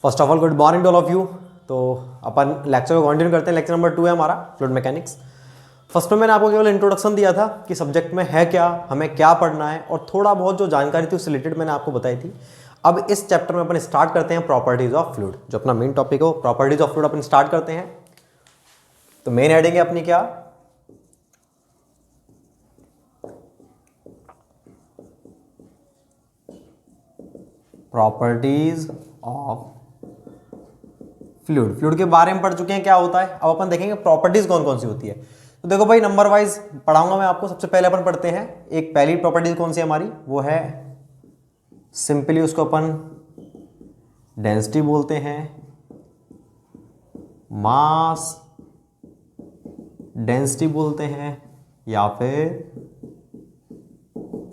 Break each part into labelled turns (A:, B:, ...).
A: First of all good morning to all of you. तो अपन lecture को continue करते हैं। लेक्चर नंबर 2 है हमारा फ्लूइड मैकेनिक्स। फर्स्ट में मैंने आपको केवल इंट्रोडक्शन दिया था कि सब्जेक्ट में है क्या, हमें क्या पढ़ना है, और थोड़ा बहुत जो जानकारी थी उससे रिलेटेड मैंने आपको बताई थी। अब इस चैप्टर में अपन स्टार्ट करते हैं प्रॉपर्टीज ऑफ फ्लूइड, जो अपना मेन टॉपिक है properties of fluid upon start करते हैं। तो मेन हेडिंग है अपनी क्या, प्रॉपर्टीज ऑफ फ्लूइड। फ्लूइड के बारे में पढ़ चुके हैं क्या होता है। अब अपन देखेंगे प्रॉपर्टीज कौन कौन सी होती है। तो देखो भाई, नंबर वाइज पढ़ाऊंगा मैं आपको। सबसे पहले अपन पढ़ते हैं एक पहली प्रॉपर्टीज कौन सी है हमारी, वो है सिंपली उसको अपन डेंसिटी बोलते हैं, मास डेंसिटी बोलते हैं, या फिर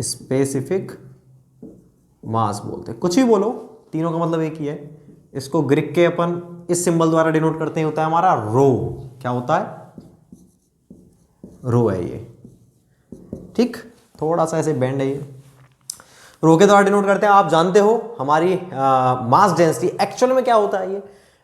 A: स्पेसिफिक मास बोलते हैं। कुछ भी बोलो, तीनों का मतलब एक ही है। इसको ग्रीक के अपन इस सिंबल द्वारा डिनोट करते हैं, होता है हमारा रो। क्या होता है, रो है ये, ठीक। थोड़ा सा ऐसे बेंड है ये, रो के द्वारा डिनोट करते हैं। आप जानते हो हमारी मास डेंसिटी एक्चुअल में क्या होता है। ये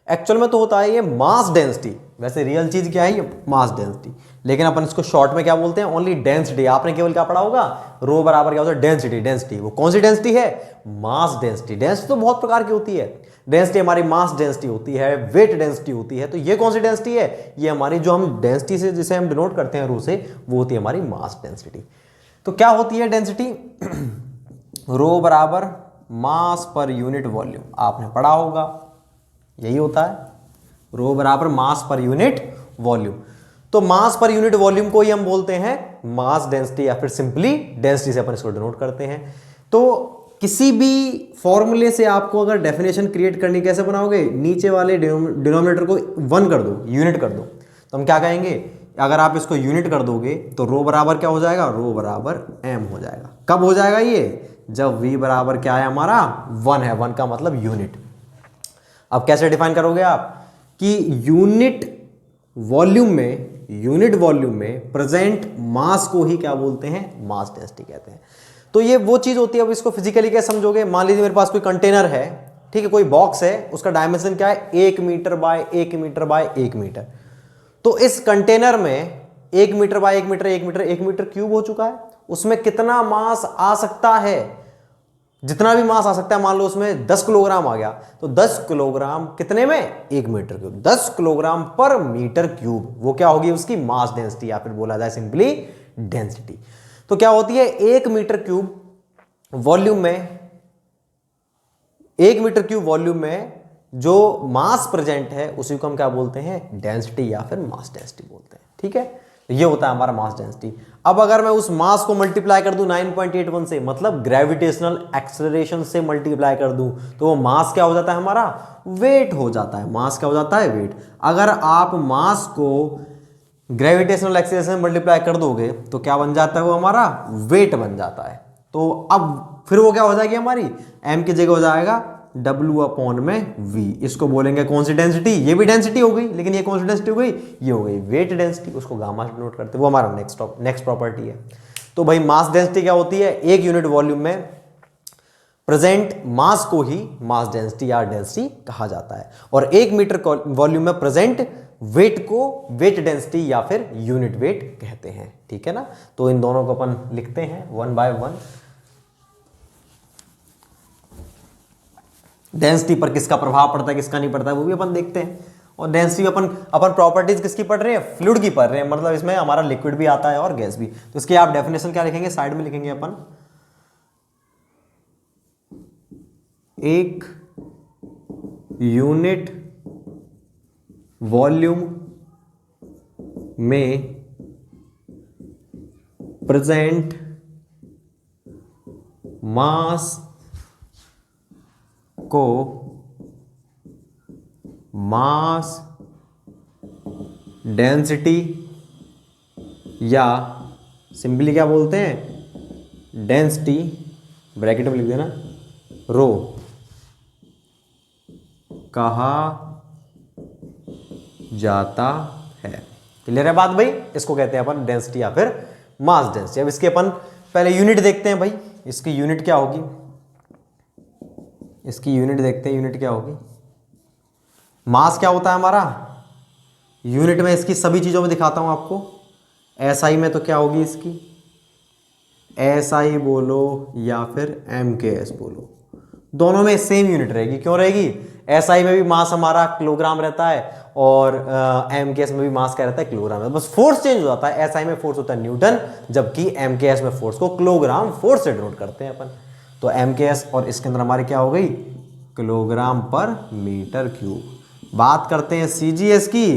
A: एक्चुअल में तो होता है ये मास डेंसिटी। वैसे रियल चीज क्या है, ये मास डेंसिटी, लेकिन अपन इसको शॉर्ट में क्या बोलते हैं, ओनली डेंसिटी। आपने केवल क्या पढ़ा होगा, रो बराबर क्या होता है, डेंसिटी। डेंसिटी वो कौन सी डेंसिटी है, मास डेंसिटी। डेंसिटी तो बहुत प्रकार की होती है। डेंसिटी हमारी मास डेंसिटी होती है, वेट डेंसिटी होती है। तो ये कौन सी डेंसिटी है, ये हमारी जो हम डेंसिटी से जिसे हम डिनोट करते हैं रो से, वो होती है हमारी मास डेंसिटी। तो क्या होती है डेंसिटी, रो बराबर मास पर यूनिट वॉल्यूम। आपने पढ़ा होगा, यही होता है रो बराबर मास पर यूनिट वॉल्यूम। तो मास पर यूनिट वॉल्यूम को ही हम बोलते हैं मास डेंसिटी, या फिर सिंपली डेंसिटी से अपन इसको डिनोट करते हैं। तो किसी भी फॉर्मूले से आपको अगर डेफिनेशन क्रिएट करनी, कैसे बनाओगे, नीचे वाले डिनोमिनेटर को 1 कर दो, यूनिट कर दो। तो हम क्या कहेंगे, अगर आप इसको यूनिट कर दोगे तो रो बराबर क्या हो जाएगा, रो बराबर एम हो जाएगा। कब हो जाएगा ये, जब v बराबर क्या है हमारा 1 है। 1 का मतलब यूनिट। अब कैसे डिफाइन करोगे आप कि यूनिट वॉल्यूम में प्रेजेंट मास को ही क्या बोलते हैं, मास डेंसिटी कहते हैं। तो ये वो चीज होती है। अब इसको फिजिकली कैसे समझोगे, मान लीजिए मेरे पास कोई कंटेनर है, ठीक है, कोई बॉक्स है, उसका डायमेंशन क्या है, 1 metre by 1 metre by 1 metre. तो इस कंटेनर में 1 metre by 1 metre 1 metre cube हो चुका है। उसमें कितना मास आ सकता है, जितना भी मास आ सकता है। मान लो उसमें 10 किलोग्राम आ गया, तो 10 किलोग्राम कितने में, 1 metre cube. 10 kilogram per metre cube, वो क्या होगी, उसकी मास डेंसिटी, या फिर बोला जाए सिंपली डेंसिटी। तो क्या होती है, 1 मीटर क्यूब वॉल्यूम में, 1 मीटर क्यूब वॉल्यूम में जो मास प्रेजेंट है उसी को हम क्या बोलते हैं, डेंसिटी, या फिर मास डेंसिटी बोलते हैं। ठीक है, तो ये होता है हमारा मास डेंसिटी। अब अगर मैं उस मास को मल्टीप्लाई कर दूं 9.81 से, मतलब ग्रेविटेशनल एक्सेलरेशन से मल्टीप्लाई कर दूं, तो वो मास क्या हो जाता है हमारा, वेट हो जाता है। मास क्या हो जाता है, वेट। अगर आप मास को ग्रेविटेशनल एक्सेलरेशन से मल्टीप्लाई कर दोगे तो क्या बन जाता है, वो हमारा वेट बन जाता है। तो अब फिर वो क्या हो जाएगी हमारी, m की जगह हो जाएगा W अपॉन में V। इसको बोलेंगे कौन सी डेंसिटी, ये भी डेंसिटी हो गई, लेकिन ये कौन सी डेंसिटी हो गई, ये हो गई वेट डेंसिटी। उसको गामा से डिनोट करते हैं, वो हमारा नेक्स्ट प्रॉपर्टी है। तो भाई मास डेंसिटी क्या होती है, एक यूनिट वॉल्यूम में प्रेजेंट मास को ही मास डेंसिटी या डेंसिटी कहा जाता है, और 1 मीटर वॉल्यूम में प्रेजेंट वेट को वेट डेंसिटी या फिर यूनिट वेट कहते हैं। ठीक है ना। तो इन दोनों को अपन लिखते हैं 1 बाय 1। डेंसिटी पर किसका प्रभाव पड़ता है, किसका नहीं पड़ता है, वो भी अपन देखते हैं। और डेंसिटी अपन प्रॉपर्टीज किसकी पढ़ रहे हैं, फ्लूइड की पढ़ रहे हैं। मतलब इसमें हमारा लिक्विड भी आता है और गैस भी। तो इसकी आप डेफिनेशन क्या लिखेंगे, साइड में लिखेंगे अपन, एक यूनिट वॉल्यूम में प्रेजेंट मास को मास डेंसिटी, या सिंपली क्या बोलते हैं, डेंसिटी, ब्रैकेट में लिख देना, रो कहा जाता है। क्लियर है बात भाई। इसको कहते हैं अपन डेंसिटी या फिर मास डेंसिटी। अब इसके अपन पहले यूनिट देखते हैं भाई, इसकी यूनिट क्या होगी, इसकी यूनिट देखते हैं, यूनिट क्या होगी, मास क्या होता है हमारा, यूनिट में इसकी सभी चीज़ों में दिखाता हूँ आपको। एसआई में तो क्या होगी इसकी, एसआई बोलो या फिर एमकेएस बोलो, दोनों में सेम यूनिट रहेगी। क्यों रहेगी, एसआई में भी मास हमारा किलोग्राम रहता है और एमकेएस में भी मास क्या रहता है, किलोग्राम रहता है। बस फोर्स चेंज हो जाता है, एसआई में फोर्स होता है न्यूटन, जबकि एमकेएस में फोर्स को किलोग्राम फोर्स से डिनोट करते हैं अपन। तो एमकेएस और इसके अंदर हमारी क्या हो गई, किलोग्राम पर मीटर क्यूब। बात करते हैं सीजीएस की,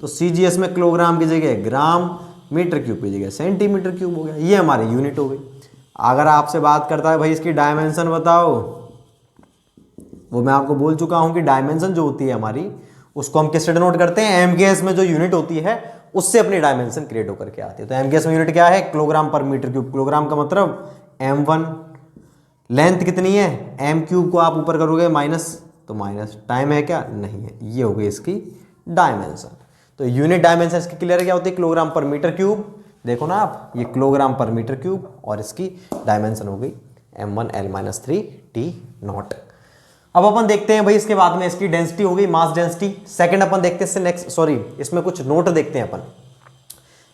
A: तो सीजीएस में किलोग्राम की जगह ग्राम, मीटर क्यूब की जगह सेंटीमीटर क्यूब हो गया, ये हमारी यूनिट हो गई। अगर आपसे बात करता है भाई इसकी डायमेंशन बताओ, वो मैं आपको बोल चुका हूं कि डायमेंशन जो होती है हमारी, उसको हम किससे डिनोट करते हैं, एमकेएस में जो यूनिट होती है उससे अपनी डायमेंशन क्रिएट होकर के आती है। तो एमकेएस में यूनिट क्या है, kilogram per metre cube. Kilogram का मतलब m1, लेंथ कितनी है, m क्यूब को आप ऊपर करोगे माइनस, तो माइनस, टाइम है क्या, नहीं है, ये हो गई इसकी डायमेंशन। तो यूनिट डायमेंशन इसकी क्लियर क्या होती है, किलोग्राम पर मीटर क्यूब। देखो ना आप, ये किलोग्राम पर मीटर क्यूब और इसकी डायमेंशन हो गई m1L-3 T0। अब अपन देखते हैं भाई इसके बाद में इसकी डेंसिटी हो गई, मास डेंसिटी। सेकंड अपन देखते हैं इससे नेक्स्ट, सॉरी इसमें कुछ नोट देखते हैं अपन।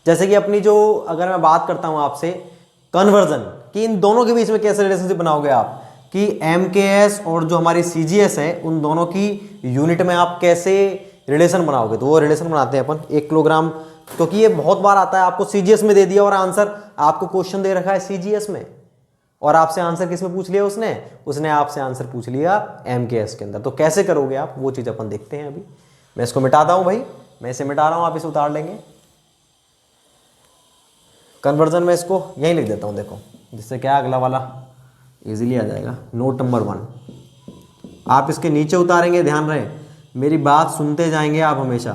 A: जैसे कि अपनी जो, अगर मैं बात करता हूं आपसे कन्वर्जन कि इन दोनों के बीच में कैसे रिलेशनशिप बनाओगे आप, कि एमकेएस और जो हमारी सीजीएस है उन दोनों की यूनिट में आप कैसे रिलेशन बनाओगे। तो वो रिलेशन बनाते हैं अपन, 1 किलोग्राम, क्योंकि ये बहुत बार आता है, आपको सीजीएस में दे दिया और आंसर आपको क्वेश्चन दे रखा है सीजीएस में, और आपसे आंसर किस में पूछ लिया उसने आपसे आंसर पूछ लिया एमकेएस के अंदर। तो कैसे करोगे आप, वो चीज अपन देखते हैं। अभी मैं इसको मिटाता हूं भाई, मैं इसे मिटा रहा हूं, आप इसे उतार लेंगे। कन्वर्जन में इसको यहीं लिख देता हूं, देखो, जिससे क्या अगला वाला इजीली आ जाएगा। नोट नंबर 1 आप इसके नीचे उतारेंगे, ध्यान रहे मेरी बात सुनते जाएंगे आप हमेशा,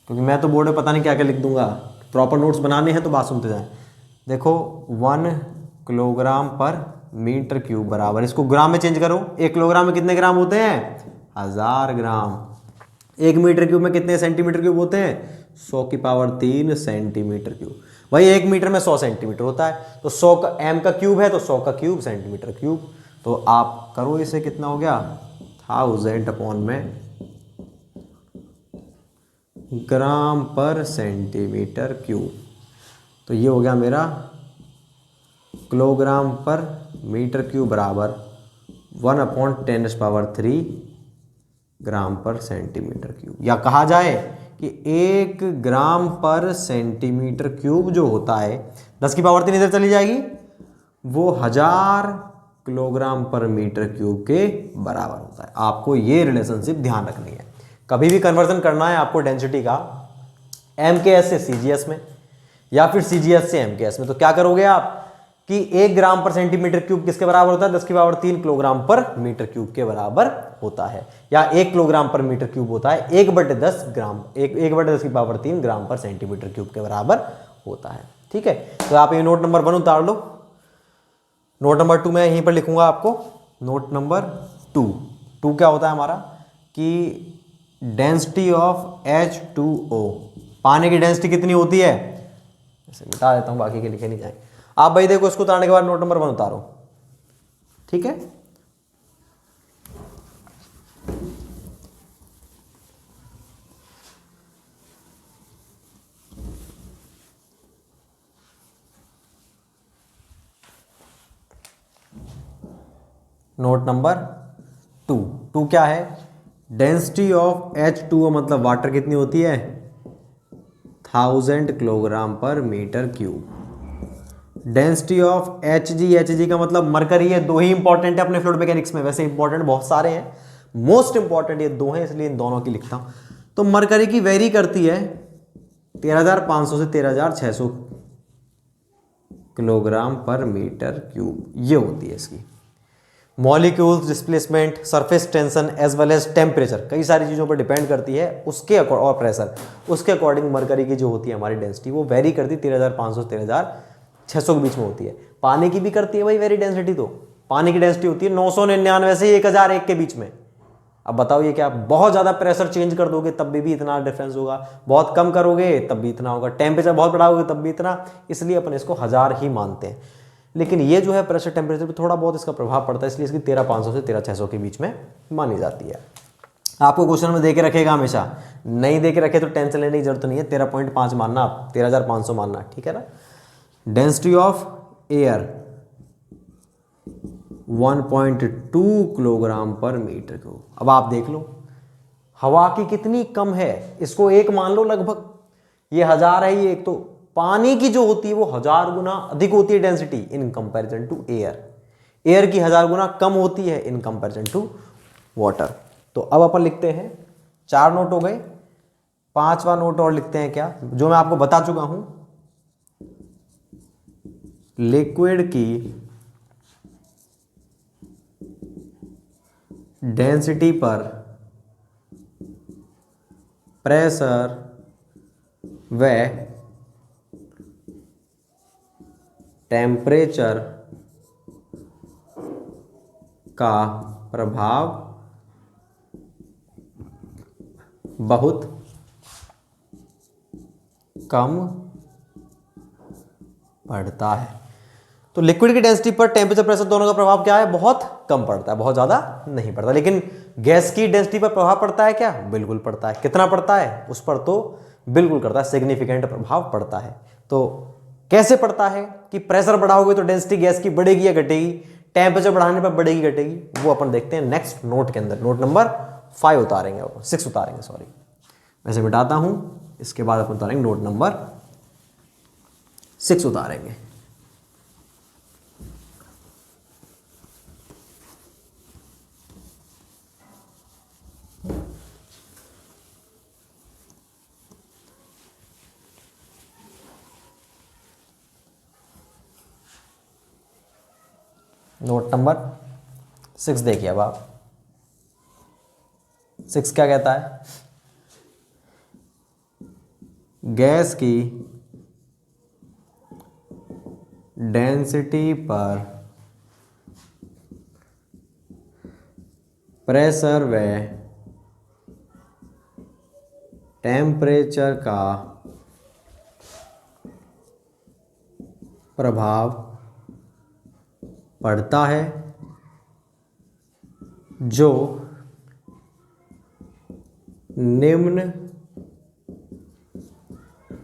A: क्योंकि मैं तो बोर्ड में पता नहीं क्या क्या लिख दूंगा, प्रॉपर नोट्स बनाने हैं तो बात सुनते जाएं। देखो 1 किलोग्राम पर मीटर क्यूब बराबर, इसको ग्राम में चेंज करो, 1 किलोग्राम में कितने ग्राम होते हैं, 1000 ग्राम। 1 मीटर क्यूब में कितने सेंटीमीटर क्यूब होते हैं, 100 की पावर 3 सेंटीमीटर क्यूब। भाई 1 मीटर में 100 सेंटीमीटर होता है, तो 100 का एम का क्यूब है तो 100 का क्यूब सेंटीमीटर क्यूब। तो आप करो इसे, कितना हो गया, 1000 अपॉन में ग्राम पर सेंटीमीटर क्यूब। तो ये हो गया मेरा किलोग्राम पर मीटर क्यूब बराबर 1/10⁻³ ग्राम पर सेंटीमीटर क्यूब। या कहा जाए कि 1 ग्राम पर सेंटीमीटर क्यूब जो होता है, 10 की पावर 3 इधर चली जाएगी, वो 1000 किलोग्राम पर मीटर क्यूब के बराबर होता है। आपको ये रिलेशनशिप ध्यान रखनी है। कभी भी कन्वर्जन करना है आपको डेंसिटी का एमकेएस से सीजीएस में या फिर सीजीएस से एमकेएस में, तो क्या करोगे आप कि 1 ग्राम पर सेंटीमीटर क्यूब किसके बराबर होता है, 10 की power 3 kilogram per metre cube के बराबर होता है, या 1 किलोग्राम पर मीटर क्यूब होता है 1/10 ग्राम, 1/10 की पावर 3 ग्राम पर सेंटीमीटर क्यूब के बराबर होता है। ठीक है, तो आप ये नोट नंबर 1 उतार लो। नोट नंबर 2 मैं यहीं पर लिखूंगा आपको। नोट नंबर 2 क्या होता है हमारा, कि डेंसिटी ऑफ H2O, पानी की डेंसिटी कितनी होती है, इसे मिटा देता हूं, बाकी के लिखे नहीं जाएंगे। आप भाई देखो, इसको उतारने के बाद नोट नंबर 1 उतारो, ठीक है। नोट नंबर 2 क्या है, डेंसिटी ऑफ H2O मतलब वाटर कितनी होती है, 1000 kilogram per metre cube. Density of Hg का मतलब मरकरी है। 2 ही इंपॉर्टेंट है अपने फ्लूइड मैकेनिक्स में, वैसे इंपॉर्टेंट बहुत सारे हैं, मोस्ट इंपॉर्टेंट ये 2 हैं, इसलिए इन दोनों की लिखता हूं। तो मरकरी की वेरी करती है 13500 से 13600 किलोग्राम पर मीटर क्यूब, ये होती है इसकी। Molecules, displacement, surface tension as well as temperature, कई सारी चीज़ों पर डिपेंड करती है, उसके और प्रेशर, उसके अकॉर्डिंग मरकरी की जो होती है हमारी डेंसिटी वो वेरी करती है 13500 से 13600 के बीच में होती है। पानी की भी करती है भाई वेरी डेंसिटी, तो पानी की डेंसिटी होती है 999 से 1001 के बीच में। अब बताओ ये क्या, बहुत ज़्यादा प्रेशर चेंज कर दोगे तब भी इतना डिफरेंस होगा, बहुत कम करोगे तब भी इतना होगा, टेम्परेचर बहुत बढ़ाओगे तब भी इतना, इसलिए अपन इसको 1000 ही मानते हैं। लेकिन ये जो है प्रेशर टेम्परेचर पे थोड़ा बहुत इसका प्रभाव पड़ता है, इसलिए इसकी 13500 से 13600 के बीच में मानी जाती है। आपको क्वेश्चन में दे के रखेगा हमेशा, नहीं दे के रखे तो टेंशन लेने की जरूरत नहीं है, 13.5 मानना आप, 13,500 मानना, ठीक है ना। Density of air 1.2 kilogram per metre cube. अब आप देख लो हवा की कितनी कम है, इसको एक मान लो लगभग, ये 1000 है ये एक, तो पानी की जो होती है वो 1000 गुना अधिक होती है density in comparison to air, air की 1000 गुना कम होती है इन कंपैरिजन टू वाटर। तो अब अपन लिखते हैं, 4 नोट हो गए, 5वां नोट और लिखते हैं क्या, जो मैं आपको बता चुका हूं, लिक्विड की डेंसिटी पर प्रेशर व टेम्परेचर का प्रभाव बहुत कम पड़ता है। तो लिक्विड की डेंसिटी पर टेम्परेचर प्रेशर दोनों का प्रभाव क्या है, बहुत कम पड़ता है, बहुत ज्यादा नहीं पड़ता। लेकिन गैस की डेंसिटी पर प्रभाव पड़ता है क्या, बिल्कुल पड़ता है। कितना पड़ता है, उस पर तो बिल्कुल करता है, सिग्निफिकेंट प्रभाव पड़ता है। तो कैसे पड़ता है कि प्रेशर बढ़ाओगे तो डेंसिटी गैस की बढ़ेगी या घटेगी, टेम्परेचर बढ़ाने पर बढ़ेगी घटेगी, वो अपन देखते हैं नेक्स्ट नोट के अंदर। नोट नंबर 5 उतारेंगे, 6 उतारेंगे, सॉरी, वैसे मिटाता हूं, इसके बाद अपन उतारेंगे नोट नंबर 6 उतारेंगे। नोट नंबर 6 देखिए, अब आप 6 क्या कहता है, गैस की डेंसिटी पर प्रेशर व टेम्परेचर का प्रभाव पड़ता है, जो निम्न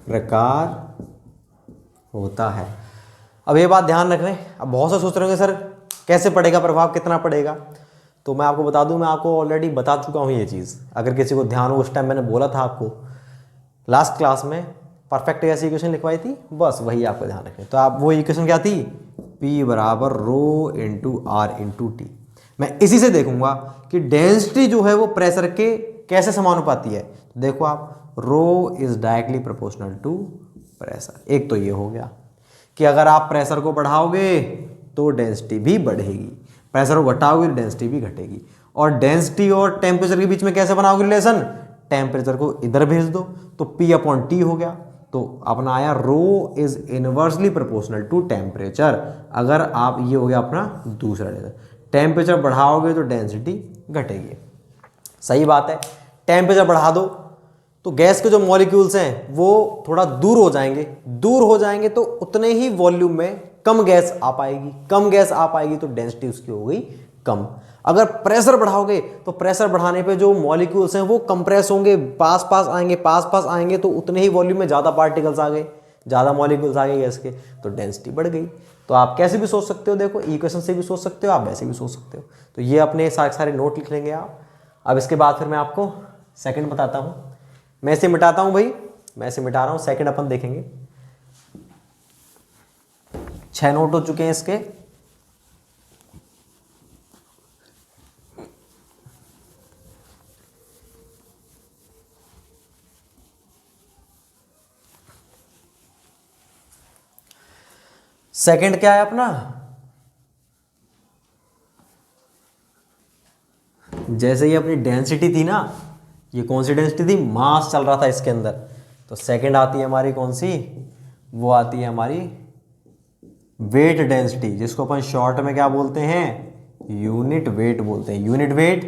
A: प्रकार होता है। अब ये बात ध्यान रख रहे हैं, अब बहुत से सोच रहे होंगे सर कैसे पड़ेगा प्रभाव, कितना पड़ेगा, तो मैं आपको बता दूं, मैं आपको ऑलरेडी बता चुका हूं ये चीज़। अगर किसी को ध्यान हो, उस टाइम मैंने बोला था आपको लास्ट क्लास में, परफेक्ट गैस इक्वेशन लिखवाई थी, बस वही आपको ध्यान रखें। तो आप वो इक्वेशन क्या थी, P बराबर rho into are into T. मैं इसी से देखूंगा कि डेंसिटी जो है वो प्रेशर के कैसे समानुपाती है। तो देखो आप, rho is directly proportional to pressure. एक तो ये हो गया कि अगर आप प्रेशर को बढ़ाओगे तो डेंसिटी भी बढ़ेगी, प्रेशर को घटाओगे तो डेंसिटी भी घटेगी। और डेंसिटी और टेम्परेचर के बीच में कैसे बनाओगे रिलेशन, टेम्परेचर को इधर भेज दो तो P अपॉन टी हो गया। तो अपना आया rho is inversely proportional to temperature. अगर आप, ये हो गया अपना दूसरा रिलेशन, टेम्परेचर बढ़ाओगे तो डेंसिटी घटेगी। सही बात है, टेम्परेचर बढ़ा दो तो गैस के जो मॉलिक्यूल्स हैं वो थोड़ा दूर हो जाएंगे, दूर हो जाएंगे तो उतने ही वॉल्यूम में कम गैस आ पाएगी, कम गैस आ पाएगी तो डेंसिटी उसकी हो गई कम। अगर प्रेशर बढ़ाओगे तो प्रेशर बढ़ाने पे जो मॉलिक्यूल्स हैं वो कंप्रेस होंगे, पास पास आएंगे, पास पास आएंगे तो उतने ही वॉल्यूम में ज़्यादा पार्टिकल्स आ गए, ज़्यादा मॉलिक्यूल्स आ गए गैस के, तो डेंसिटी बढ़ गई। तो आप कैसे भी सोच सकते हो, देखो इक्वेशन से भी सोच सकते हो, आप वैसे भी सोच सकते हो। तो ये अपने सारे नोट लिख लेंगे आप। अब इसके बाद फिर मैं आपको सेकंड बताता हूँ। मैं इसे मिटाता हूँ भाई, मैं इसे मिटा रहा हूँ, सेकंड अपन देखेंगे। 6 नोट हो चुके हैं इसके। सेकंड क्या है अपना, जैसे ये अपनी डेंसिटी थी ना, ये कौन सी डेंसिटी थी, मास चल रहा था इसके अंदर, तो सेकंड आती है हमारी कौन सी, वो आती है हमारी वेट डेंसिटी, जिसको अपन शॉर्ट में क्या बोलते हैं, यूनिट वेट बोलते हैं। यूनिट वेट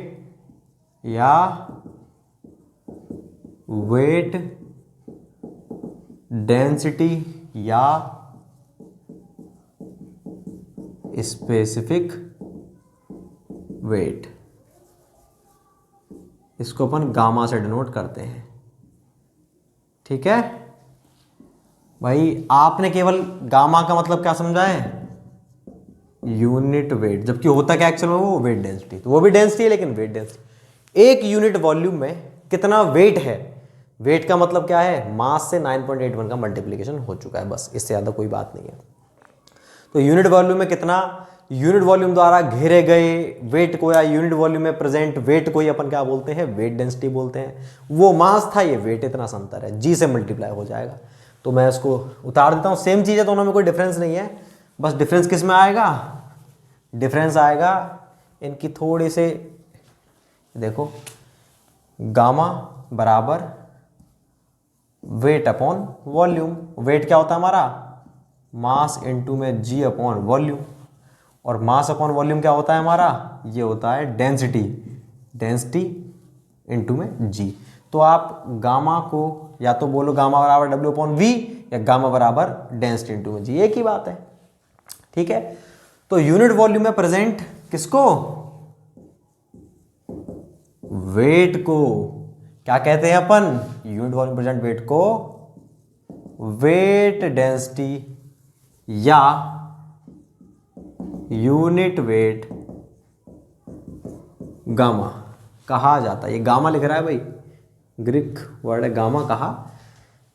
A: या वेट डेंसिटी या स्पेसिफिक वेट। इसको अपन गामा से डिनोट करते हैं। ठीक है भाई, आपने केवल गामा का मतलब क्या समझा है, यूनिट वेट, जबकि होता क्या एक्चुअल में, वो वेट डेंसिटी, तो वो भी डेंसिटी है लेकिन वेट डेंसिटी। एक यूनिट वॉल्यूम में कितना वेट है, वेट का मतलब क्या है, मास से 9.81 का मल्टीप्लिकेशन हो चुका है, बस इससे ज़्यादा कोई बात नहीं है। तो यूनिट वॉल्यूम में कितना, यूनिट वॉल्यूम द्वारा घेरे गए वेट को या यूनिट वॉल्यूम में प्रेजेंट वेट को ही अपन क्या बोलते हैं, वेट डेंसिटी बोलते हैं। वो मास था, ये वेट, इतना सा अंतर है, जी से मल्टीप्लाई हो जाएगा। तो मैं इसको उतार देता हूँ, सेम चीज़ है, दोनों में कोई डिफरेंस नहीं है, बस डिफरेंस किस में आएगा, डिफरेंस आएगा इनकी थोड़ी से, देखो गामा बराबर वेट अपॉन वॉल्यूम। वेट क्या होता है हमारा, मास इनटू में जी अपॉन वॉल्यूम, और मास अपॉन वॉल्यूम क्या होता है हमारा, ये होता है डेंसिटी, डेंसिटी इनटू में जी। तो आप गामा को या तो बोलो गामा बराबर डब्ल्यू अपॉन वी, या गामा बराबर डेंसिटी इनटू में जी, एक ही बात है। ठीक है, तो यूनिट वॉल्यूम में प्रेजेंट किसको, वेट को क्या कहते हैं अपन, यूनिट वॉल्यूम प्रेजेंट वेट को वेट डेंसिटी या यूनिट वेट गामा कहा जाता है। ये गामा लिख रहा है भाई, ग्रीक वर्ड है गामा, कहा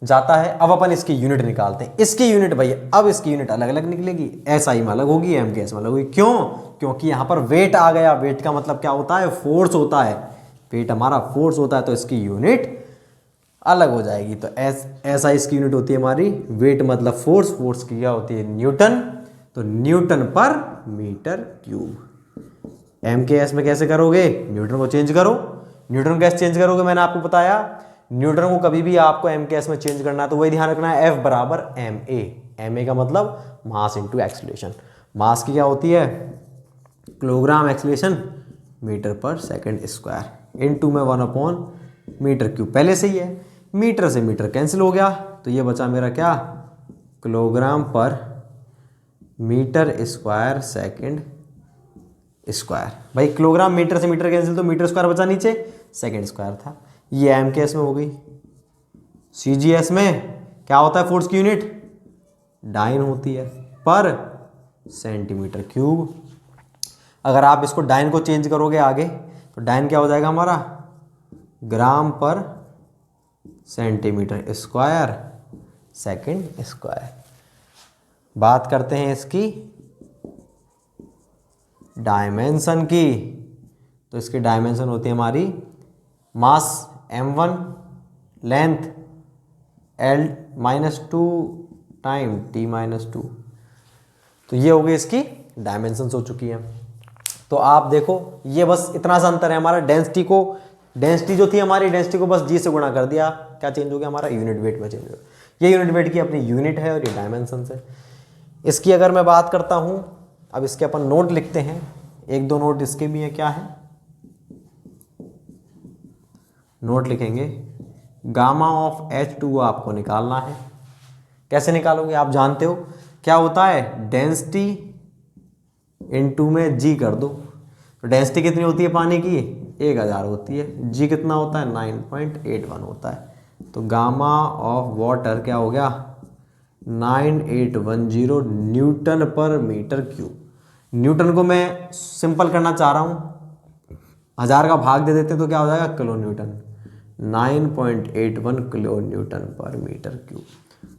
A: जाता है। अब अपन इसकी यूनिट निकालते हैं, इसकी यूनिट भाई, अब इसकी यूनिट अलग अलग निकलेगी, एसआई में अलग होगी, एमकेएस में अलग होगी। क्यों, क्योंकि यहां पर वेट आ गया, वेट का मतलब क्या होता है, फोर्स होता है, वेट हमारा फोर्स होता है, तो इसकी यूनिट अलग हो जाएगी। तो एसआई इसकी यूनिट होती है हमारी, वेट मतलब फोर्स, फोर्स की क्या होती है, न्यूटन, तो न्यूटन पर मीटर क्यूब। एमकेएस में कैसे करोगे, न्यूटन को चेंज करो, न्यूटन कैसे चेंज करोगे, मैंने आपको बताया, न्यूटन को कभी भी आपको एमकेएस में चेंज करना है तो वही ध्यान रखना है, एफ बराबर एम ए, एम ए का मतलब मास इनटू एक्सीलरेशन। मास की क्या होती है, किलोग्राम, एक्सीलरेशन मीटर पर सेकंड स्क्वायर, इनटू में 1 अपॉन मीटर क्यूब, पहले से ही है, मीटर से मीटर कैंसिल हो गया, तो ये बचा मेरा क्या, kilogram per metre square second square. भाई किलोग्राम मीटर से मीटर कैंसिल, तो मीटर स्क्वायर बचा नीचे, सेकंड स्क्वायर था। ये एमकेएस में हो गई। सीजीएस में क्या होता है, फोर्स की यूनिट डाइन होती है पर सेंटीमीटर क्यूब। अगर आप इसको डाइन को चेंज करोगे आगे, तो डाइन क्या हो जाएगा हमारा, ग्राम पर सेंटीमीटर स्क्वायर सेकंड स्क्वायर। बात करते हैं इसकी डायमेंशन की, तो इसकी डायमेंशन होती है हमारी मास m1, length l-2 time t-2, तो ये हो गई इसकी डायमेंशन हो चुकी है। तो आप देखो ये बस इतना सा अंतर है हमारा, डेंसिटी को, डेंसिटी जो थी हमारी, डेंसिटी को बस जी से गुणा कर दिया, क्या चेंज हो गया हमारा, यूनिट वेट में चेंज हो गया। ये यूनिट वेट की अपनी यूनिट है और ये डायमेंशन है। इसकी अगर मैं बात करता हूँ, अब इसके अपन नोट लिखते हैं, एक दो नोट इसके भी हैं, क्या है, नोट लिखेंगे, गामा ऑफ H2 आपको निकालना है। कैसे निकालोगे, आप जानते हो क्या होता है, डेंसिटी इनटू में जी कर दो, तो डेंसिटी कितनी होती है पानी की, 1000 होती है, जी कितना होता है, 9.81 होता है, तो गामा ऑफ वाटर क्या हो गया, 9810 न्यूटन पर मीटर क्यूब। न्यूटन को मैं सिंपल करना चाह रहा हूँ, 1000 का भाग दे देते तो क्या हो जाएगा, किलो न्यूटन, 9.81 किलो न्यूटन पर मीटर क्यूब।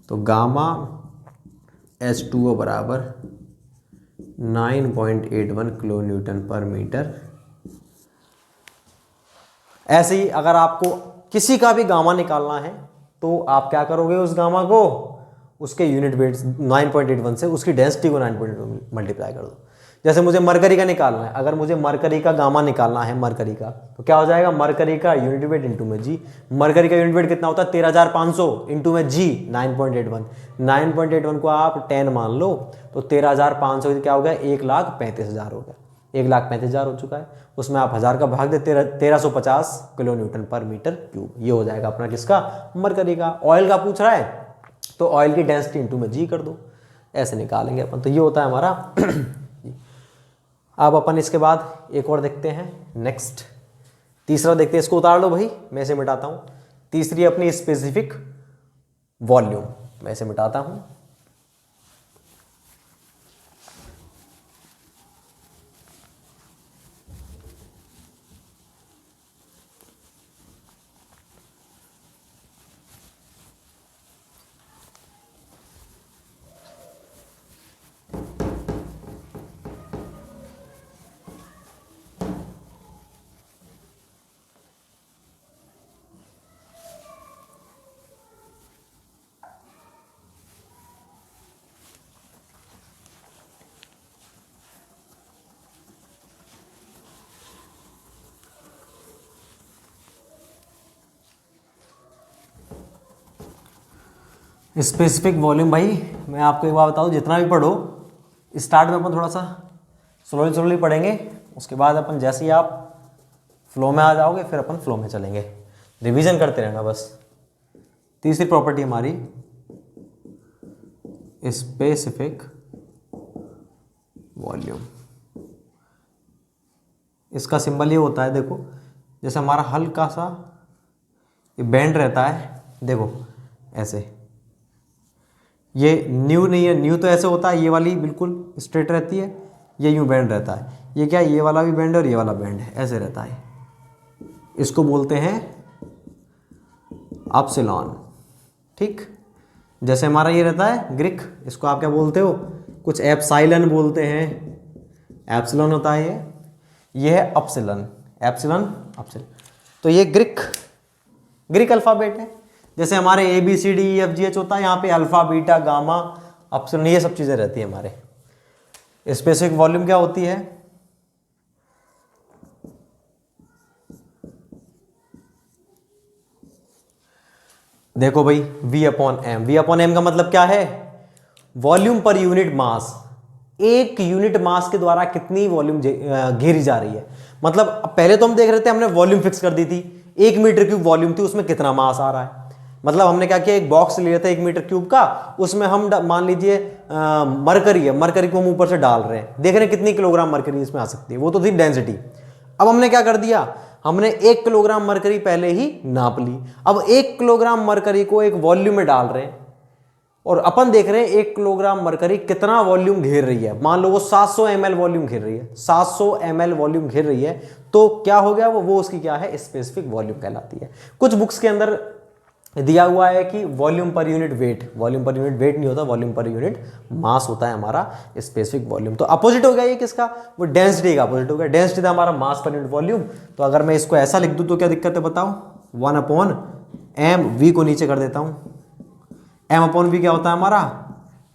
A: तो गामा H2O बराबर 9.81 किलो न्यूटन पर मीटर। ऐसे ही अगर आपको किसी का भी गामा निकालना है तो आप क्या करोगे, उस गामा को उसके यूनिट वेट 9.81 से उसकी डेंसिटी को 9.81 मल्टीप्लाई कर दो। जैसे मुझे मरकरी का निकालना है, अगर मुझे मरकरी का गामा निकालना है, मरकरी का, तो क्या हो जाएगा, मरकरी का यूनिट वेट इंटू में जी। मरकरी का यूनिट वेट कितना होता है, 13,500 इंटू में जी 9.81। 9.81 को आप 10 मान लो, तो 13,500 क्या हो गया, 1,35,000 हो गया, 1,35,000 हो चुका है। उसमें आप 1000 का भाग दे, 1350 किलो न्यूटन पर मीटर क्यूब। ये हो जाएगा अपना किसका, मरकरी का। ऑयल का पूछ रहा है तो ऑयल की डेंसिटी इंटू में जी कर दो, ऐसे निकालेंगे अपन। तो ये होता है हमारा। अब अपन इसके बाद एक और देखते हैं, नेक्स्ट तीसरा देखते हैं, इसको उतार लो भाई, मैं इसे मिटाता हूं। तीसरी अपनी स्पेसिफिक वॉल्यूम, मैं इसे मिटाता हूं। स्पेसिफिक वॉल्यूम भाई, मैं आपको एक बात बता दूं, जितना भी पढ़ो स्टार्ट में अपन थोड़ा सा स्लोली स्लोली पढ़ेंगे, उसके बाद अपन जैसे ही आप फ्लो में आ जाओगे फिर अपन फ्लो में चलेंगे, रिवीजन करते रहना बस। तीसरी प्रॉपर्टी हमारी स्पेसिफिक वॉल्यूम, इसका सिंबल ये होता है, देखो जैसे हमारा हल्का सा ये बैंड रहता है, देखो ऐसे, ये न्यू नहीं है, न्यू तो ऐसे होता है, ये वाली बिल्कुल स्ट्रेट रहती है, ये यूं बैंड रहता है, ये क्या है, ये वाला भी बैंड है और ये वाला बैंड है, ऐसे रहता है, इसको बोलते हैं अपसिलॉन। ठीक, जैसे हमारा ये रहता है ग्रीक, इसको आप क्या बोलते हो, कुछ एप्सिलॉन बोलते हैं, एप्सिलॉन होता है ये है अपसिलॉन, एप्सिलॉन अपसिलॉन। तो ये ग्रीक अल्फाबेट है, जैसे हमारे ABCDEFGH होता है, यहाँ पे अल्फा बीटा गामा अपसिलॉन, ये सब चीजें रहती है हमारे। स्पेसिफिक वॉल्यूम क्या होती है, देखो भाई V/m, V/m का मतलब क्या है, वॉल्यूम पर यूनिट मास, एक यूनिट मास के द्वारा कितनी वॉल्यूम घेरी जा रही है। मतलब पहले तो हम देख रहे थे, हमने वॉल्यूम फिक्स कर दी थी, 1 मीटर क्यूब वॉल्यूम थी, उसमें कितना मास आ रहा है। मतलब हमने क्या किया, एक बॉक्स लिया था 1 मीटर क्यूब का, उसमें हम मान लीजिए मरकरी है, मरकरी को हम ऊपर से डाल रहे हैं, देख रहे हैं कितनी किलोग्राम मरकरी इसमें आ सकती है, वो तो थी डेंसिटी। अब हमने क्या कर दिया, हमने 1 किलोग्राम मरकरी पहले ही नाप ली, अब 1 किलोग्राम मरकरी को एक वॉल्यूम में डाल रहे हैं और अपन देख रहे हैं 1 किलोग्राम मरकरी कितना वॉल्यूम घेर रही है। मान लो वो 700 ml वॉल्यूम घेर रही है, 700 ml वॉल्यूम घेर रही है, तो क्या हो गया, वो उसकी क्या है, स्पेसिफिक वॉल्यूम कहलाती है। कुछ बुक्स के अंदर दिया हुआ है कि volume per unit weight, volume per unit weight नहीं होता, वॉल्यूम पर यूनिट मास होता है हमारा स्पेसिफिक वॉल्यूम। तो अपोजिट हो गया ये किसका, वो डेंसिटी का अपोजिट हो गया, डेंसिटी था हमारा मास पर यूनिट वॉल्यूम। तो अगर मैं इसको ऐसा लिख दूं तो क्या दिक्कत है बताओ, 1/m, v को नीचे कर देता हूं, m/v क्या होता है हमारा,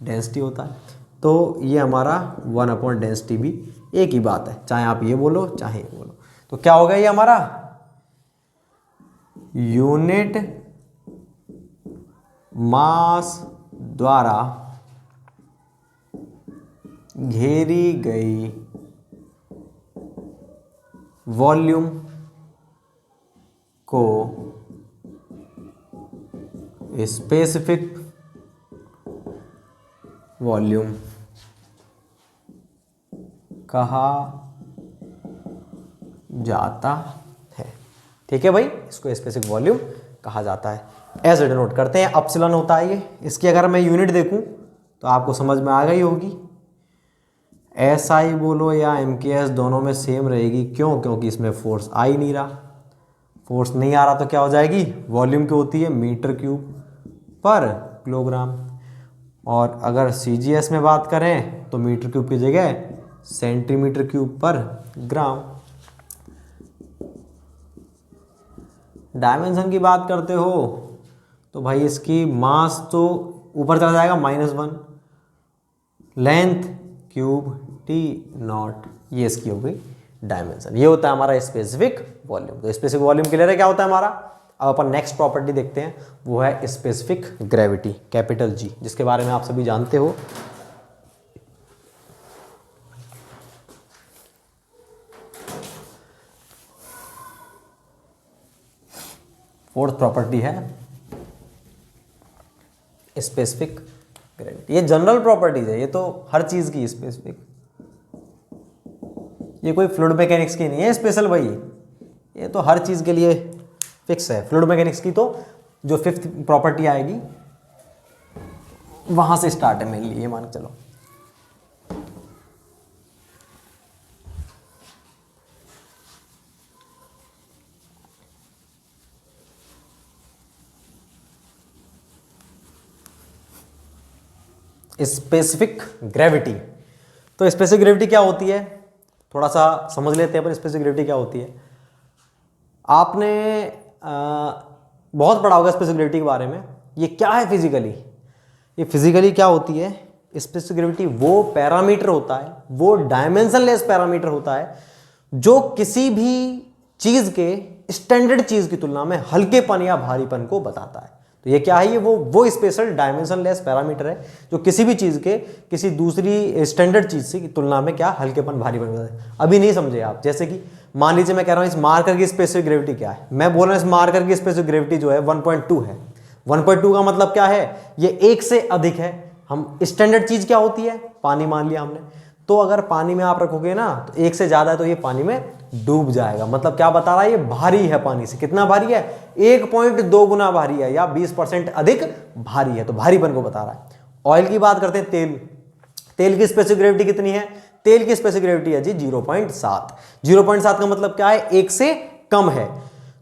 A: डेंसिटी होता है। तो ये हमारा 1/डेंसिटी भी एक ही बात है, चाहे आप ये बोलो चाहे ये बोलो। तो क्या होगा, ये हमारा यूनिट मास द्वारा घेरी गई वॉल्यूम को स्पेसिफिक वॉल्यूम कहा जाता है। ठीक है भाई, इसको स्पेसिफिक वॉल्यूम कहा जाता है, ऐसे डिनोट करते हैं। अपसिलॉन होता है ये, इसकी अगर मैं यूनिट देखूं तो आपको समझ में आ गई होगी, SI बोलो या MKS दोनों में सेम रहेगी। क्यों, क्योंकि इसमें फोर्स आ ही नहीं रहा, फोर्स नहीं आ रहा तो क्या हो जाएगी, वॉल्यूम की होती है मीटर क्यूब पर किलोग्राम। और अगर CGS में बात करें तो मीटर क्यूब की जगह सेंटीमीटर क्यूब पर ग्राम। डायमेंशन की बात करते हो तो भाई इसकी मास तो ऊपर चला जाएगा -1, लेंथ क्यूब T0, ये इसकी हो गई डायमेंशन। ये होता है हमारा स्पेसिफिक वॉल्यूम। तो स्पेसिफिक वॉल्यूम क्लियर है क्या होता है हमारा। अब अपन नेक्स्ट प्रॉपर्टी देखते हैं, वो है स्पेसिफिक ग्रेविटी, कैपिटल G, जिसके बारे में आप सभी जानते हो। फोर्थ प्रॉपर्टी है स्पेसिफिक ग्रेविटी। ये जनरल प्रॉपर्टीज है, ये तो हर चीज की स्पेसिफिक, ये कोई फ्लूइड मैकेनिक्स की नहीं है स्पेशल भाई, ये तो हर चीज़ के लिए फिक्स है। फ्लूइड मैकेनिक्स की तो जो 5th प्रॉपर्टी आएगी वहाँ से स्टार्ट है मेनली, ये मान के चलो। Specific gravity. तो स्पेसिफिक ग्रेविटी क्या होती है, थोड़ा सा समझ लेते हैं अपन स्पेसिफिक ग्रेविटी क्या होती है। आपने बहुत पढ़ा होगा स्पेसिफिक ग्रेविटी के बारे में। ये क्या है फिजिकली, ये फिजिकली क्या होती है, स्पेसिफिक ग्रेविटी वो पैरामीटर होता है, वो डायमेंशनलेस पैरामीटर होता है जो किसी भी चीज के स्टैंडर्ड चीज की तुलना में हल्केपन या भारीपन को बताता है। तो ये क्या है, ये वो स्पेशल डायमेंशनलेस पैरामीटर है जो किसी भी चीज के किसी दूसरी स्टैंडर्ड चीज से की तुलना में क्या हल्केपन भारीपन बताता है। अभी नहीं समझे आप, जैसे कि मान लीजिए मैं कह रहा हूं इस मार्कर की स्पेसिफिक ग्रेविटी क्या है, मैं बोल रहा हूं इस मार्कर की स्पेसिफिक ग्रेविटी जो है 1.2 है। 1.2 का मतलब क्या है, ये 1 से अधिक है। हम स्टैंडर्ड चीज क्या होती है, पानी मान लिया हमने, तो अगर पानी में आप रखोगे ना तो 1 से ज्यादा है तो ये पानी में डूब जाएगा। मतलब क्या बता रहा है, ये भारी है पानी से। कितना भारी है, 1.2 गुना भारी है या 20% अधिक भारी है, तो भारीपन को बता रहा है। ऑयल की बात करते हैं, तेल की स्पेसिफिक ग्रेविटी कितनी है, तेल की स्पेसिफिक ग्रेविटी है जी 0.7। 0.7 का मतलब क्या है, 1 से कम है।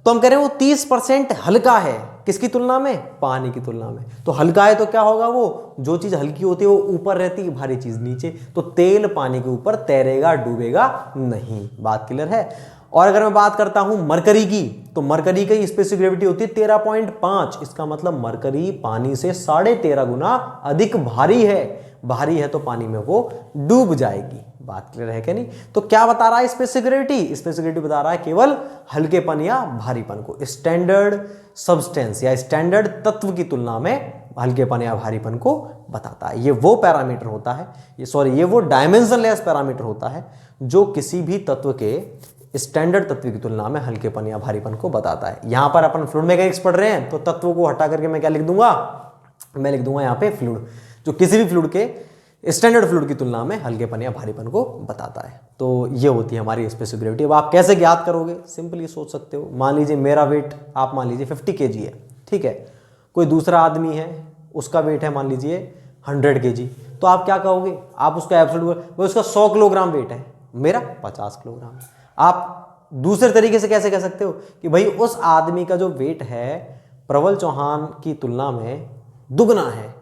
A: तो हम कह रहे हैं वो 30% हल्का है, किसकी तुलना में, पानी की तुलना में। तो हल्का है तो क्या होगा, वो जो चीज हल्की होती है वो ऊपर रहती है, भारी चीज नीचे। तो तेल पानी के ऊपर तैरेगा, डूबेगा नहीं। बात क्लियर है। और अगर मैं बात करता हूं मरकरी की, तो मरकरी की स्पेसिफिक ग्रेविटी होती है 13.5। इसका मतलब मरकरी पानी से 13.5 गुना अधिक भारी है। भारी है तो पानी में वो डूब जाएगी। बात क्लियर है क्या नहीं। तो क्या बता रहा है स्पेसिफिक ग्रेविटी, स्पेसिफिक ग्रेविटी बता रहा है केवल हल्केपन या भारीपन को। स्टैंडर्ड सब्सटेंस या स्टैंडर्ड तत्व की तुलना में हल्केपन या भारीपन को बताता है। ये वो पैरामीटर होता है, ये वो डायमेंशनलेस पैरामीटर होता है जो किसी भी तत्व के स्टैंडर्ड तत्व की तुलना में हल्केपन या भारीपन को बताता है। यहां पर अपन फ्लूइड मैकेनिक्स पढ़ रहे हैं तो तत्वों को हटा करके मैं क्या लिख दूंगा, मैं लिख दूंगा यहां पे फ्लूइड, जो किसी भी फ्लूइड के स्टैंडर्ड फ्लूइड की तुलना में हल्केपन या भारीपन को बताता है। तो ये होती है हमारी स्पेसिफिक ग्रेविटी। अब आप कैसे ज्ञात करोगे, सिंपली सोच सकते हो। मान लीजिए मेरा वेट, आप मान लीजिए 50 kg है, ठीक है। कोई दूसरा आदमी है, उसका वेट है मान लीजिए 100 kg। तो आप क्या कहोगे, आप उसका एब्सोल्यूट, उसका 100 किलोग्राम वेट है, मेरा 50 किलोग्राम। आप दूसरे तरीके से कैसे कह सकते हो कि भाई उस आदमी का जो वेट है प्रबल चौहान की तुलना में दुगना है।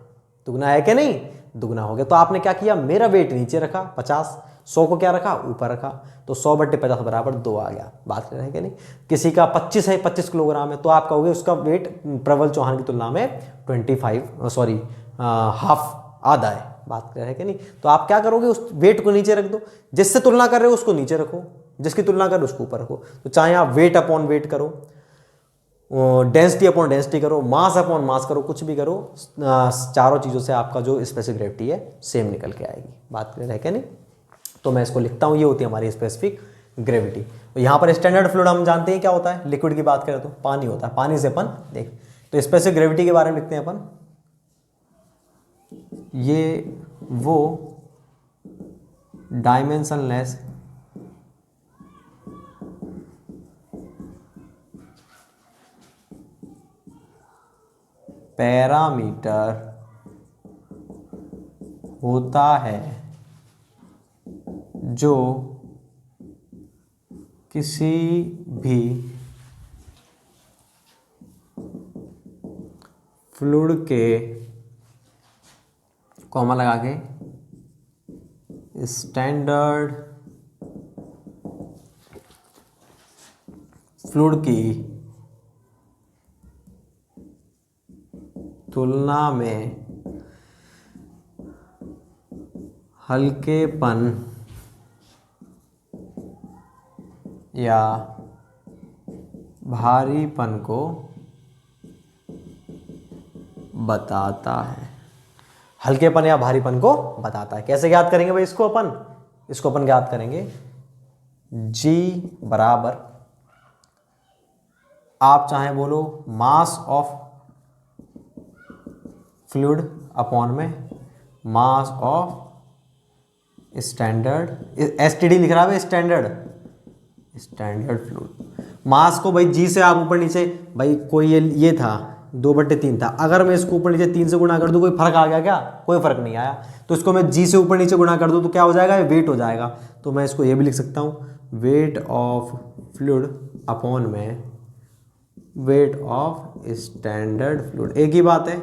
A: दुगना है क्या नहीं, दुगना हो गया। तो आपने क्या किया, मेरा वेट नीचे रखा 50, 100 को क्या रखा, ऊपर रखा, तो 100/50 बराबर 2 आ गया। बात कर रहे हैं क्या नहीं। किसी का 25 है, 25 किलोग्राम है, तो आप कहोगे उसका वेट प्रबल चौहान की तुलना में 25 हाफ आधा है। बात कर रहे हैं क्या नहीं। तो आप क्या करोगे, उस वेट को नीचे रख दो, जिससे तुलना कर रहे हो उसको नीचे रखो, जिसकी तुलना कर रहे हो उसको ऊपर रखो। तो चाहे आप वेट अपॉन वेट करो, डेंसिटी अपॉन डेंसिटी करो, मास अपॉन मास करो, कुछ भी करो, चारों चीज़ों से आपका जो स्पेसिफिक ग्रेविटी है सेम निकल के आएगी। बात क्लियर है क्या नहीं। तो मैं इसको लिखता हूँ, ये होती है हमारी स्पेसिफिक ग्रेविटी। तो यहाँ पर स्टैंडर्ड फ्लूइड हम जानते हैं क्या होता है, लिक्विड की बात करें तो पानी होता है। पानी से अपन देख, तो स्पेसिफिक ग्रेविटी के बारे में लिखते हैं अपन, ये वो डायमेंशनलेस पैरामीटर होता है जो किसी भी फ्लूइड के, कॉमा लगा के, स्टैंडर्ड फ्लूइड की तुलना में हल्केपन या भारीपन को बताता है। हल्केपन या भारीपन को बताता है। कैसे ज्ञात करेंगे भाई इसको अपन ज्ञात करेंगे G बराबर, आप चाहे बोलो मास ऑफ फ्लूइड अपॉन में मास ऑफ स्टैंडर्ड, STD लिख रहा है स्टैंडर्ड फ्लूइड। मास को भाई जी से आप ऊपर नीचे, भाई कोई ये था 2/3 था, अगर मैं इसको ऊपर नीचे 3 से गुणा कर दूं कोई फर्क आ गया क्या? कोई फर्क नहीं आया। तो इसको मैं जी से ऊपर नीचे गुणा कर दूं तो क्या हो जाएगा? वेट हो जाएगा। तो मैं इसको ये भी लिख सकता हूँ, वेट ऑफ फ्लूइड अपॉन में वेट ऑफ स्टैंडर्ड फ्लूइड। एक ही बात है,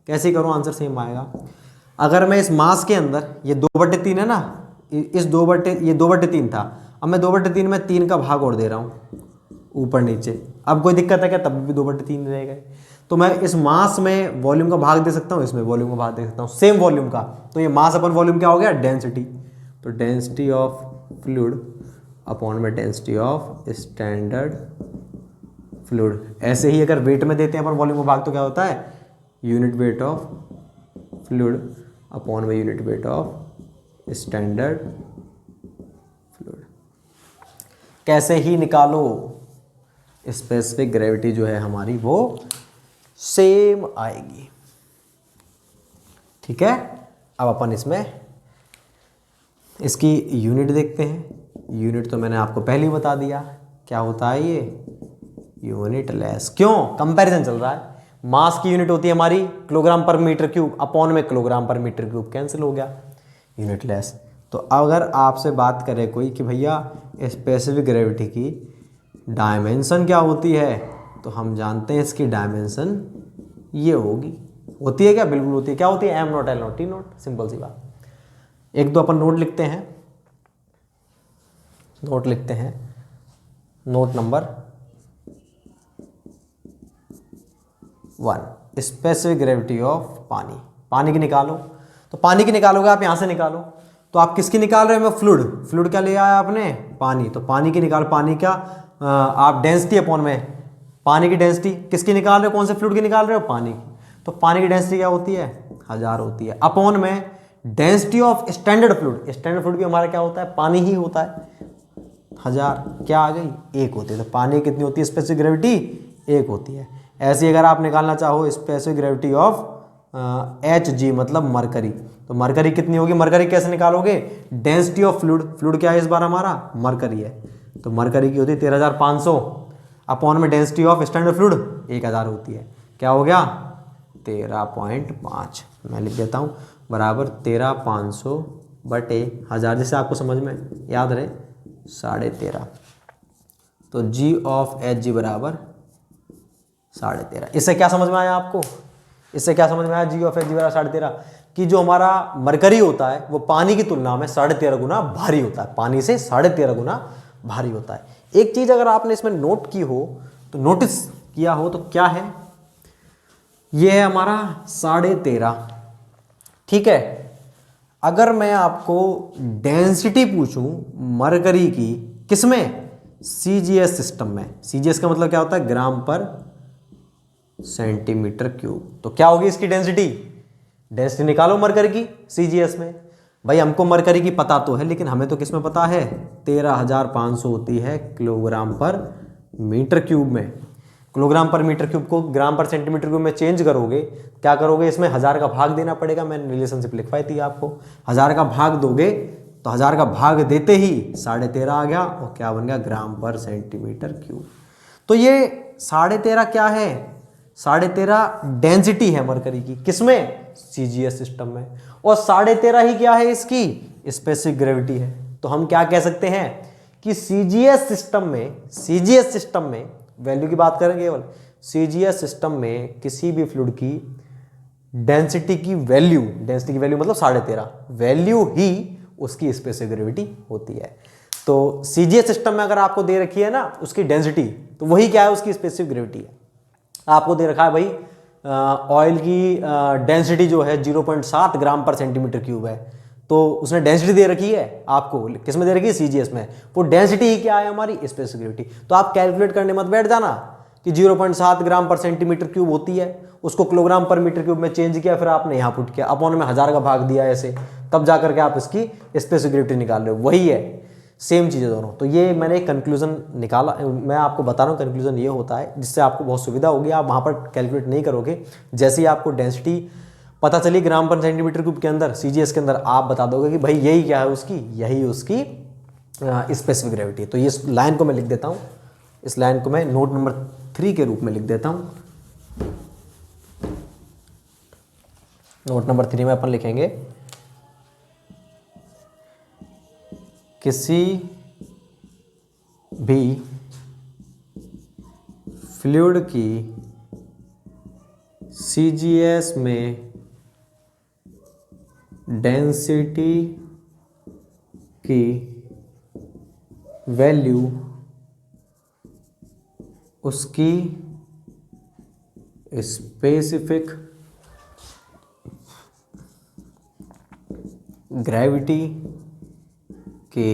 A: कैसे करूँ आंसर सेम आएगा। अगर मैं इस मास के अंदर, ये 2/3 है ना, ये 2/3 था, अब मैं 2/3 में 3 का भाग और दे रहा हूँ ऊपर नीचे। अब कोई दिक्कत है क्या? तब भी 2/3 रहेगा। तो मैं इस मास में वॉल्यूम का भाग दे सकता हूँ, इसमें वॉल्यूम का भाग दे सकता हूँ, सेम वॉल्यूम का। तो ये मास अपन वॉल्यूम क्या हो गया? डेंसिटी। तो डेंसिटी ऑफ फ्लूइड अपॉन में डेंसिटी ऑफ स्टैंडर्ड फ्लूइड। ऐसे ही अगर वेट में देते हैं अपन वॉल्यूम का भाग तो क्या होता है? Unit weight of fluid upon में unit weight of standard fluid. कैसे ही निकालो, स्पेसिफिक ग्रेविटी जो है हमारी वो सेम आएगी। ठीक है, अब अपन इसमें इसकी यूनिट देखते हैं। यूनिट तो मैंने आपको पहले ही बता दिया, क्या होता है ये? Unit less. क्यों? कंपैरिजन चल रहा है। मास की यूनिट होती है हमारी kilogram per metre cube, upon में kilogram per metre cube, cancel हो गया, यूनिट लेस। तो अगर आपसे बात करे कोई कि भैया स्पेसिफिक ग्रेविटी की डायमेंशन क्या होती है, तो हम जानते हैं इसकी डायमेंशन ये होती है क्या? बिल्कुल होती है। क्या होती है? m0 L0 T0, सिंपल सी बात। एक दो अपन नोट लिखते हैं, note number 1, specific gravity of पानी। पानी की निकालो, तो पानी की निकालोगे आप यहां से निकालो, तो आप किसकी निकाल रहे हो? मैं फ्लूइड क्या ले आया आपने? पानी। तो पानी की निकाल, पानी का आप डेंसिटी अपॉन में पानी की डेंसिटी किसकी निकाल रहे हो? कौन से फ्लूइड की निकाल रहे हो? पानी की। तो पानी की डेंसिटी क्या होती है? 1000 होती है, अपॉन में density of standard fluid. Standard fluid भी हमारा क्या होता है? पानी ही होता है। 1000 क्या आ गई? 1 होती है। तो पानी कितनी होती है स्पेसिफिक ग्रेविटी? 1 होती है। ऐसे अगर आप निकालना चाहो स्पेसिफिक ग्रेविटी ऑफ Hg मतलब मरकरी, तो मरकरी कितनी होगी? मरकरी कैसे निकालोगे? डेंसिटी ऑफ फ्लूइड क्या है इस बार हमारा? मरकरी है। तो मरकरी की होती है 13500, अपॉन में डेंसिटी ऑफ स्टैंडर्ड फ्लूइड 1000 होती है। क्या हो गया? 13.5। मैं लिख देता हूँ बराबर 13500 बटे 1000, जिससे आपको समझ में याद रहे 13.5। तो G ऑफ Hg बराबर 13.5। इससे क्या समझ में आया आपको? इससे क्या समझ में आया? G ऑफ Hg बराबर 13.5 कि जो हमारा मरकरी होता है वो पानी की तुलना में 13.5 गुना भारी होता है, पानी से 13.5 गुना भारी होता है। एक चीज अगर आपने इसमें नोट की हो, तो नोटिस किया हो, तो क्या है? ये है हमारा 13.5। ठीक है, अगर मैं आपको डेंसिटी पूछूं मरकरी की, किसमें? CGS सिस्टम में। CGS का मतलब क्या होता है? ग्राम पर सेंटीमीटर क्यूब। तो क्या होगी इसकी डेंसिटी? डेंसिटी निकालो मरकरी की CGS में। भाई हमको मरकरी की पता तो है, लेकिन हमें तो किस में पता है? 13500 होती है किलोग्राम पर मीटर क्यूब में। किलोग्राम पर मीटर क्यूब को ग्राम पर सेंटीमीटर क्यूब में चेंज करोगे, क्या करोगे? इसमें 1000 का भाग देना पड़ेगा। मैंने रिलेशनशिप लिखवाई थी आपको। 1000 का भाग दोगे तो 1000 का भाग देते ही 13.5 आ गया, और क्या बन गया? ग्राम पर सेंटीमीटर क्यूब। तो ये 13.5 क्या है? 13.5 डेंसिटी है मरकरी की, किसमें? CGS सिस्टम में। और 13.5 ही क्या है? इसकी स्पेसिफिक ग्रेविटी है। तो हम क्या कह सकते हैं कि CGS सिस्टम में वैल्यू की बात करेंगे केवल, CGS सिस्टम में किसी भी फ्लूइड की डेंसिटी की वैल्यू मतलब 13.5 वैल्यू ही उसकी स्पेसिफिक ग्रेविटी होती है। तो CGS सिस्टम में अगर आपको दे रखी है ना उसकी डेंसिटी, तो वही क्या है? उसकी स्पेसिफिक ग्रेविटी है। आपको दे रखा है भाई ऑयल की डेंसिटी जो है 0.7 ग्राम पर सेंटीमीटर क्यूब है, तो उसने डेंसिटी दे रखी है आपको, किस में दे रखी है? CGS में। वो डेंसिटी ही क्या है? हमारी स्पेसिफिक ग्रेविटी। तो आप कैलकुलेट करने मत बैठ जाना कि 0.7 ग्राम पर सेंटीमीटर क्यूब होती है, उसको किलोग्राम पर मीटर क्यूब में चेंज किया, फिर आपने यहाँ पुट किया, अपॉन में 1000 का भाग दिया ऐसे, तब जाकर के आप इसकी स्पेसिफिक ग्रेविटी निकाल रहे हो। वही है, सेम चीज़ें दोनों। तो ये मैंने एक कंक्लूजन निकाला, मैं आपको बता रहा हूँ कंक्लूजन ये होता है, जिससे आपको बहुत सुविधा होगी। आप वहाँ पर कैलकुलेट नहीं करोगे, जैसे ही आपको डेंसिटी पता चली ग्राम पर सेंटीमीटर क्यूब के अंदर CGS के अंदर, आप बता दोगे कि भाई यही उसकी स्पेसिफिक ग्रेविटी। तो ये लाइन को मैं लिख देता हूँ, इस लाइन को मैं नोट नंबर 3 के रूप में लिख देता हूं। नोट नंबर 3 में अपन लिखेंगे किसी भी फ्लूइड की CGS में डेंसिटी की वैल्यू उसकी स्पेसिफिक ग्रेविटी के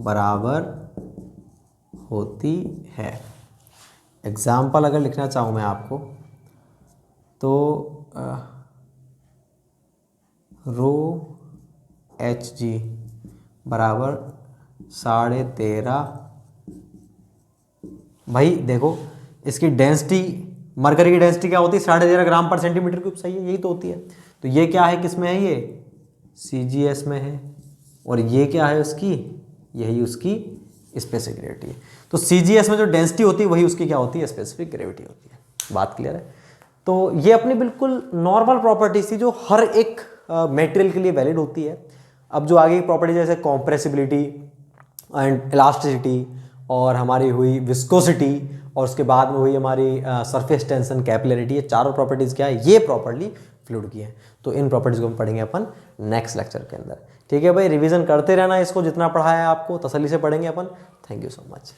A: बराबर होती है। एग्जाम्पल अगर लिखना चाहूँ मैं आपको तो रो Hg बराबर 13.5। भाई देखो इसकी डेंसिटी, मरकरी की डेंसिटी क्या होती है? 13.5 ग्राम पर सेंटीमीटर क्यूब। सही है, यही तो होती है। तो ये क्या है, किस में है? ये CGS में है। और ये क्या है उसकी? यही उसकी स्पेसिफिक ग्रेविटी है। तो CGS में जो डेंसिटी होती है वही उसकी क्या होती है? स्पेसिफिक ग्रेविटी होती है। बात क्लियर है? तो ये अपनी बिल्कुल नॉर्मल प्रॉपर्टीज थी जो हर एक मटेरियल के लिए वैलिड होती है। अब जो आगे की प्रॉपर्टी जैसे कॉम्प्रेसिबिलिटी एंड इलास्टिसिटी और हमारी हुई विस्कोसिटी और उसके बाद में हुई हमारी सरफेस टेंशन, कैपिलरिटी, ये चारों प्रॉपर्टीज़ क्या है? ये प्रॉपर्ली फ्लूइड की है। तो इन प्रॉपर्टीज़ को हम पढ़ेंगे अपन नेक्स्ट लेक्चर के अंदर। ठीक है भाई, रिवीजन करते रहना इसको, जितना पढ़ाया है आपको तसल्ली से पढ़ेंगे अपन। Thank you so much.